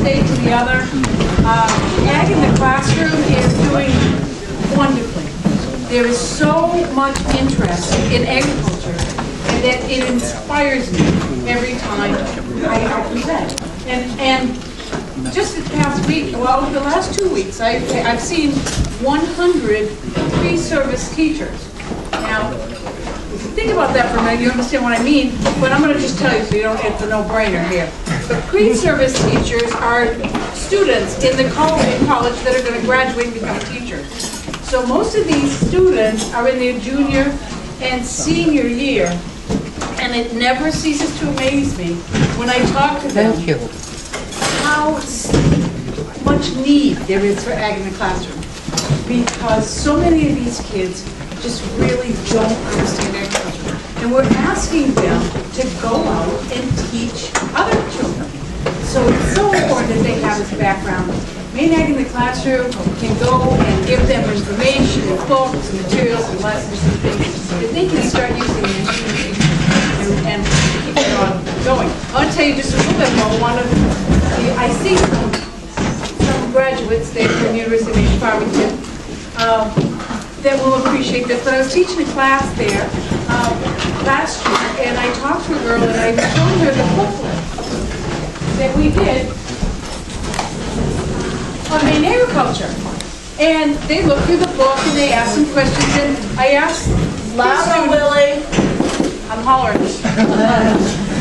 state to the other. Ag in the classroom is doing wonderfully. There is so much interest in agriculture, and that it inspires me every time I present. And just the past week, well, the last 2 weeks, I've seen 100 pre-service teachers. Now, think about that for a minute, you understand what I mean, but I'm going to just tell you so you don't, it's a no-brainer here. But pre-service teachers are students in the college that are going to graduate and become teachers. So most of these students are in their junior and senior year, and it never ceases to amaze me when I talk to them how much need there is for ag in the classroom. Because so many of these kids just really don't understand agriculture. And we're asking them to go out and teach other children. So it's so important that they have this background. Maine Ag in the Classroom can go and give them information and books and materials and lessons and things that they can start using and keep it on going. I want to tell you just a little bit more. I see some graduates there from the University of Farmington that will appreciate this, but I was teaching a class there last year, and I talked to a girl and I showed her the booklet that we did on Maine agriculture. And they looked through the book and they asked some questions, and I asked Louder, Willie. I'm hollering.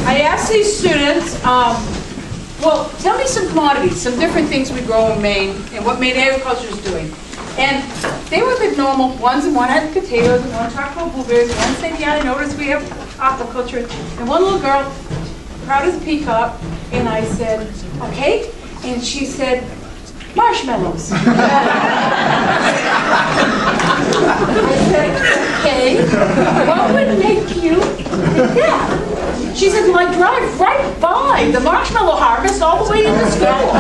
I asked these students, well, tell me some commodities, some different things we grow in Maine and what Maine agriculture is doing. And they were the normal ones, and one had potatoes, and one talked about blueberries, and one said, yeah, I noticed we have aquaculture. And one little girl, proud as a peacock, and I said, okay? And she said, marshmallows. I said, okay, what would make you think that? She said, well, I drive right by the marshmallow harvest all the way into school.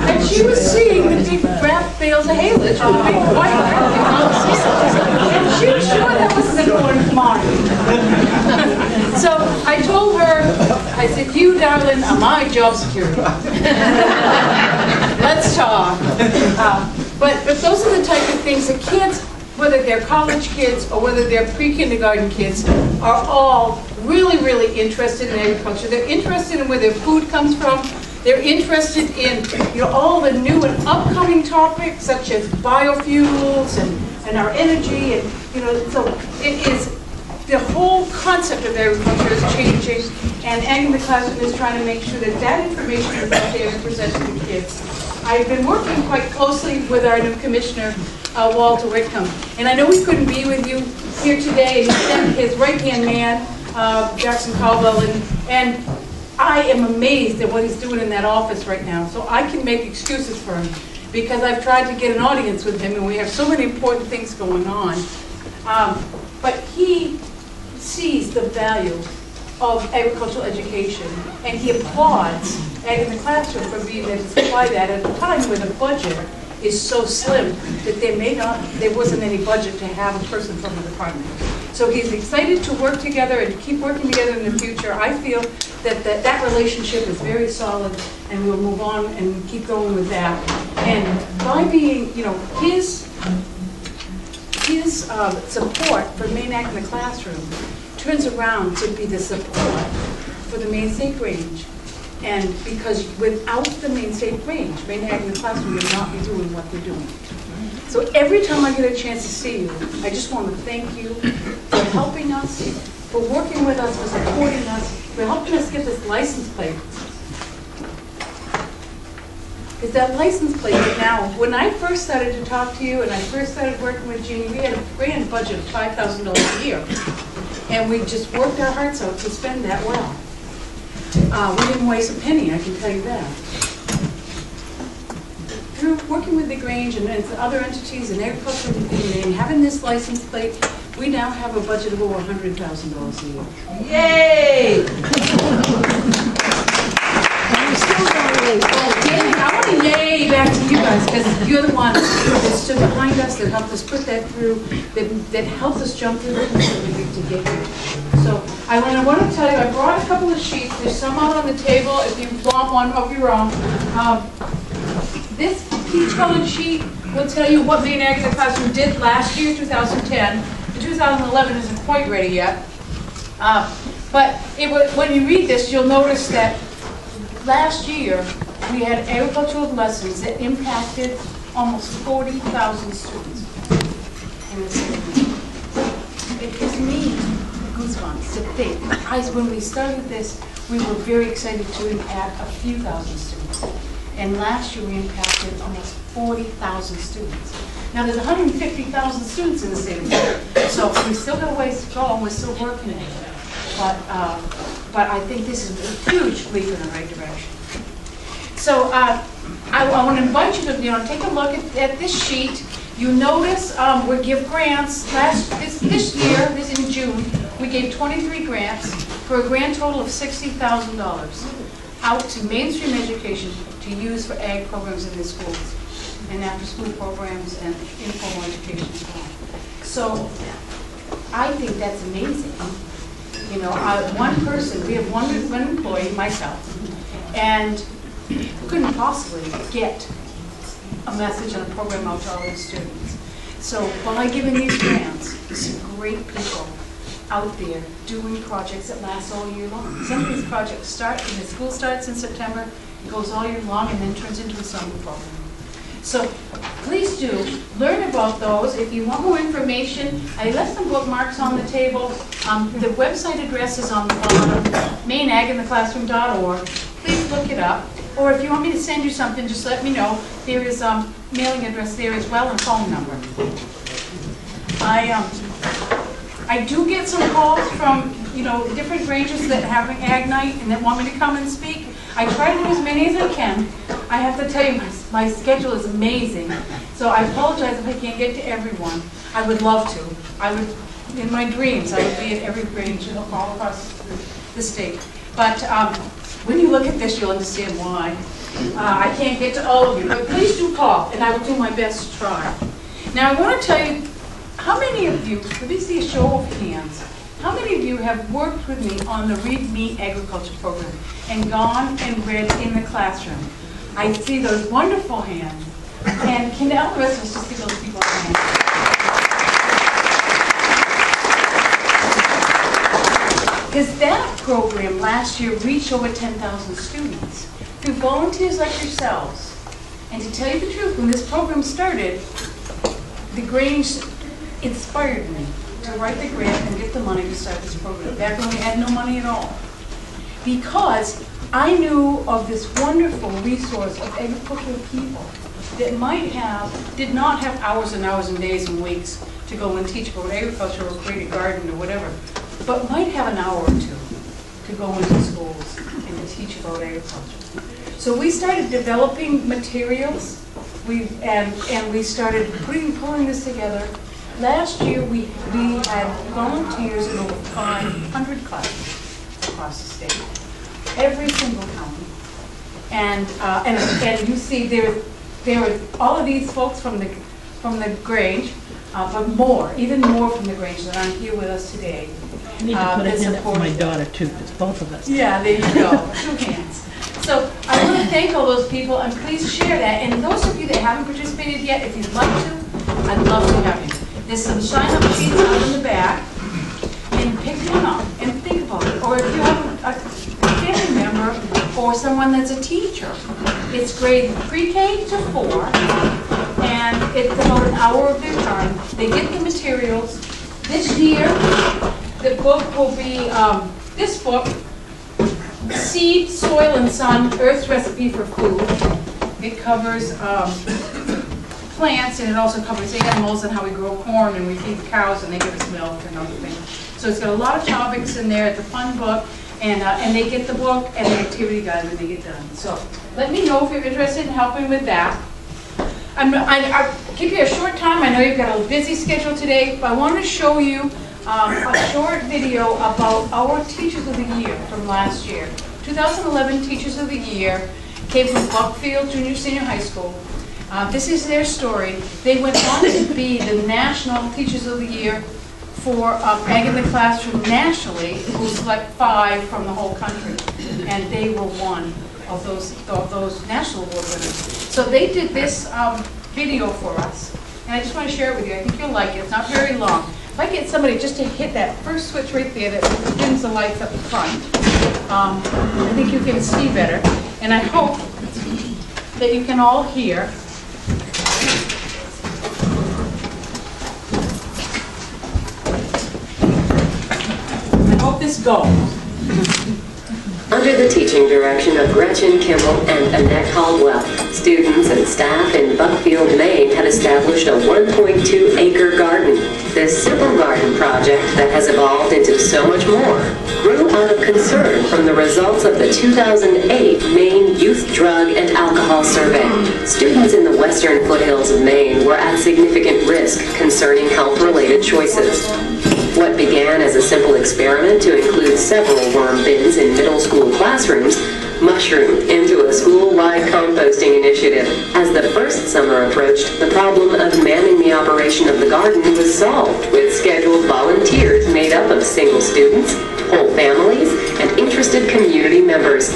And she was seeing the big wrapped bales of haylage with the big white wrapping on the field. And she was sure that was an important commodity. So I told her, I said, you, darling, are my job security. Let's talk. But those are the type of things that kids, whether they're college kids or whether they're pre-kindergarten kids, are all really, really interested in agriculture. They're interested in where their food comes from. They're interested in, you know, all the new and upcoming topics such as biofuels and our energy, and you know, so it is. The whole concept of agriculture is changing, and Ag in the Classroom is trying to make sure that that information is out there and presented to kids. I've been working quite closely with our new commissioner, Walter Whitcomb, and I know we couldn't be with you here today, and he sent his right-hand man, Jackson Caldwell, and I am amazed at what he's doing in that office right now. So I can make excuses for him, because I've tried to get an audience with him, and we have so many important things going on. But he sees the value of agricultural education, and he applauds Ag in the Classroom for being able to supply that at a time where the budget is so slim that there wasn't any budget to have a person from the department. So he's excited to work together and keep working together in the future. I feel that that relationship is very solid, and we'll move on and keep going with that. And by being, you know, his support for Maine Ag in the Classroom turns around to be the support for the Maine State Grange. And because without the Maine State Grange, Maine Ag in the Classroom would not be doing what they're doing. So every time I get a chance to see you, I just want to thank you for helping us, for working with us, for supporting us, for helping us get this license plate. Is that license plate now, when I first started to talk to you and I first started working with Jeannie, we had a grand budget of $5,000 a year. And we just worked our hearts out to spend that well. We didn't waste a penny, I can tell you that. Through working with the Grange and other entities and agriculture and having this license plate, we now have a budget of over $100,000 a year. Yay! I want to yay back to you guys, because you're the ones that stood behind us, that helped us put that through, that helped us jump through the hoops to get here. So I want to tell you, I brought a couple of sheets. There's some out on the table if you want one of your own. This peach-colored sheet will tell you what Maine Ag in the Classroom did last year, 2010. The 2011 isn't quite ready yet. But when you read this, you'll notice that last year we had agricultural lessons that impacted almost 40,000 students in the city. It gives me goosebumps to think. When we started this, we were very excited to impact a few thousand students. And last year we impacted almost 40,000 students. Now there's 150,000 students in the city, so we've still got a ways to go and we're still working at it. But I think this is a huge leap in the right direction. So I want to invite you to take a look at this sheet. You notice we give grants. This year, in June, we gave 23 grants for a grand total of $60,000 out to mainstream education to use for ag programs in the schools and after-school programs and informal education as well. So I think that's amazing. One person, we have one employee, myself, and couldn't possibly get a message and a program out to all these students. So by giving these grants, some great people out there doing projects that last all year long. Some of these projects start when the school starts in September, it goes all year long, and then turns into a summer program. So please do learn about those. If you want more information, I left some bookmarks on the table. The website address is on the bottom, maineagintheclassroom.org. Please look it up. Or if you want me to send you something, just let me know. There is a mailing address there as well and phone number. I do get some calls from different Grangers that have an ag night and that want me to come and speak. I try to do as many as I can. I have to tell you, my schedule is amazing. So I apologize if I can't get to everyone. I would love to. I would, in my dreams, I would be at every Grange all across the state. But when you look at this, you'll understand why. I can't get to all of you, but please do call, and I will do my best to try. Now, I want to tell you, how many of you, let me see a show of hands, how many of you have worked with me on the Read Me Agriculture program and gone and read in the classroom? I see those wonderful hands. And can all the rest of us just give those people a hand? Because that program last year reached over 10,000 students through volunteers like yourselves. And to tell you the truth, when this program started, the Grange inspired me to write the grant and get the money to start this program, back when we had no money at all. Because I knew of this wonderful resource of agricultural people that did not have hours and hours and days and weeks to go and teach about agriculture or create a garden or whatever, but might have an hour or two to go into schools and to teach about agriculture. So we started developing materials, and we started pulling this together. Last year we had volunteers in over 500 classes across the state, every single county. And you see there are all of these folks from the Grange, but even more from the Grange that aren't here with us today. I need to put a hand up for my daughter too, because both of us. Yeah, there you go. 2 hands. So I want to thank all those people, and please share that. And those of you that haven't participated yet, if you'd like to, I'd love to have you. There's some sign-up sheets out in the back, and pick one up and think about it. Or if you have a family member or someone that's a teacher, it's grade pre-K to 4, and it's about an hour of their time. They get the materials. This year, the book will be this book, Seed, Soil, and Sun, Earth's Recipe for Food. It covers plants, and it also covers animals and how we grow corn and we feed cows and they give us milk and other things. So it's got a lot of topics in there. It's a fun book, and they get the book and the activity guide when they get done. So let me know if you're interested in helping with that. I'll give you a short time. I know you've got a busy schedule today, but I want to show you a short video about our Teachers of the Year from last year. 2011 Teachers of the Year came from Buckfield Junior Senior High School. This is their story. They went on to be the National Teachers of the Year for Ag in the Classroom nationally, who select 5 from the whole country, and they were one of those national award winners. So they did this video for us, and I just want to share it with you. I think you'll like it. It's not very long. If I get somebody just to hit that first switch right there that dims the lights up front, I think you can see better, and I hope that you can all hear. I hope this goes. Under the teaching direction of Gretchen Kimball and Annette Caldwell, students and staff in Buckfield, Maine have established a 1.2-acre garden. This simple garden project that has evolved into so much more grew out of concern from the results of the 2008 Maine Youth Drug and Alcohol Survey. Students in the western foothills of Maine were at significant risk concerning health-related choices. What began as a simple experiment to include several worm bins in middle school classrooms mushroomed into a school-wide composting initiative. As the first summer approached, the problem of manning the operation of the garden was solved with scheduled volunteers made up of single students, whole families, and interested community members.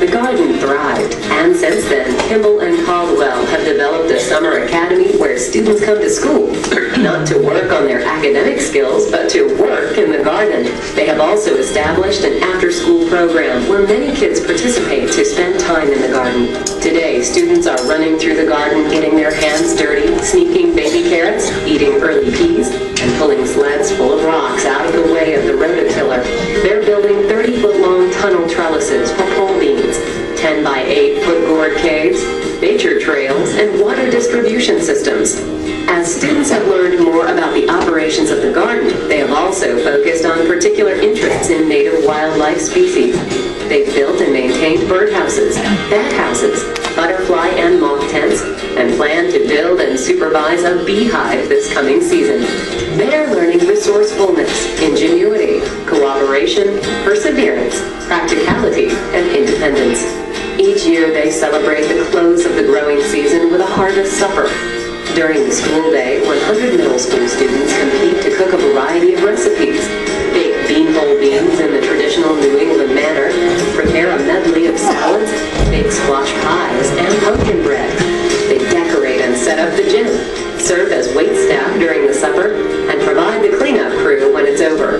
The garden thrived, and since then, Kimball and Caldwell have developed a summer academy where students come to school, not to work on their academic skills, but to work in the garden. They have also established an after-school program where many kids participate to spend time in the garden. Today, students are running through the garden, getting their hands dirty, sneaking baby carrots, eating early peas, and pulling sleds full of rocks out of the way of the rototiller. They're building 30-foot-long tunnel trellises for pole beans, 10-by-8-foot gourd caves, nature trails, and water distribution systems. As students have learned more about the operations of the garden, they have also focused on particular interests in native wildlife species. They've built and maintained birdhouses, bat houses, butterfly and moth tents, and plan to build and supervise a beehive this coming season. They are learning resourcefulness, ingenuity, cooperation, perseverance, practicality, and independence. Each year they celebrate the close of the growing season with a harvest supper. During the school day, 100 middle school students compete to cook a variety of recipes. Bake beanpole beans in the traditional New England manner, prepare a medley of salads, bake squash pies, and pumpkin bread. They decorate and set up the gym, serve as waitstaff during the supper, and provide the cleanup crew when it's over.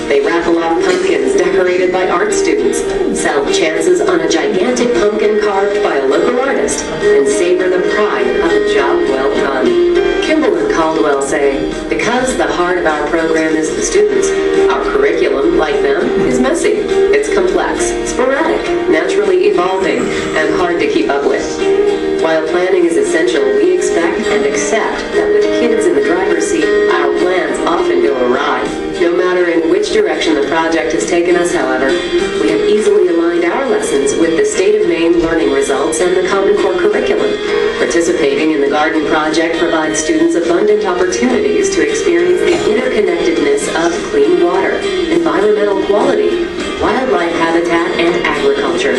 They raffle off pumpkins decorated by art students, sell chances on a gigantic pumpkin carved by a local artist, and savor the pride of a job well done. Kimball and Caldwell say, because the heart of our program is the students, our curriculum, like them, is messy. It's complex, sporadic, naturally evolving, and hard to keep up with. While planning is essential, we expect and accept that with kids in the driver's seat, our plans often go awry. No matter in which direction the project has taken us, however, we have easily aligned our lessons with the state of Maine learning results and the Common Core curriculum. Participating in the Garden Project provides students abundant opportunities to experience the interconnectedness of clean water, environmental quality, wildlife habitat, and agriculture.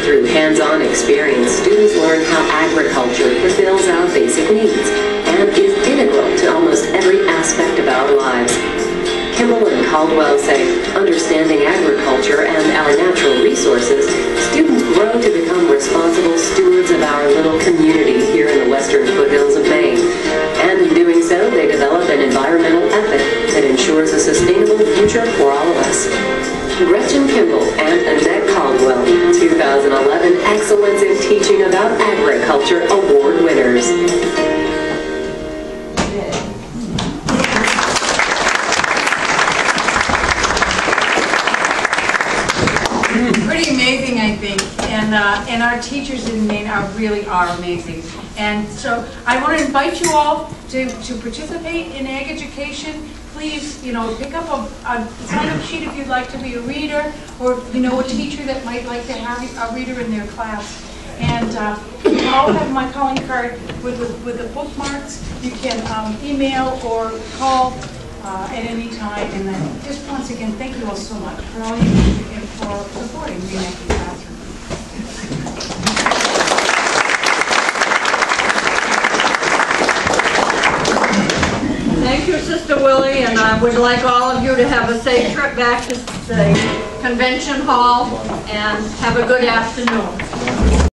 Through hands-on experience, students learn how agriculture fulfills our basic needs and is integral to almost every aspect of our lives. Kimball and Caldwell say, understanding agriculture and our natural resources, students grow to become responsible stewards of our little community here in the western foothills of Maine. And in doing so, they develop an environmental ethic that ensures a sustainable future for all of us. Gretchen Kimball and Annette Caldwell, 2011 Excellence in Teaching About Agriculture Award winners. Pretty amazing, I think, and our teachers in Maine really are amazing. And so I want to invite you all to participate in ag education. Please, pick up a sign-up sheet if you'd like to be a reader, or a teacher that might like to have a reader in their class. And you all have my calling card with the bookmarks. You can email or call at any time. And then just once again, thank you all so much for all you do and for supporting the Ag Classroom. Thank you, Sister Willie, and I would like all of you to have a safe trip back to the convention hall and have a good afternoon.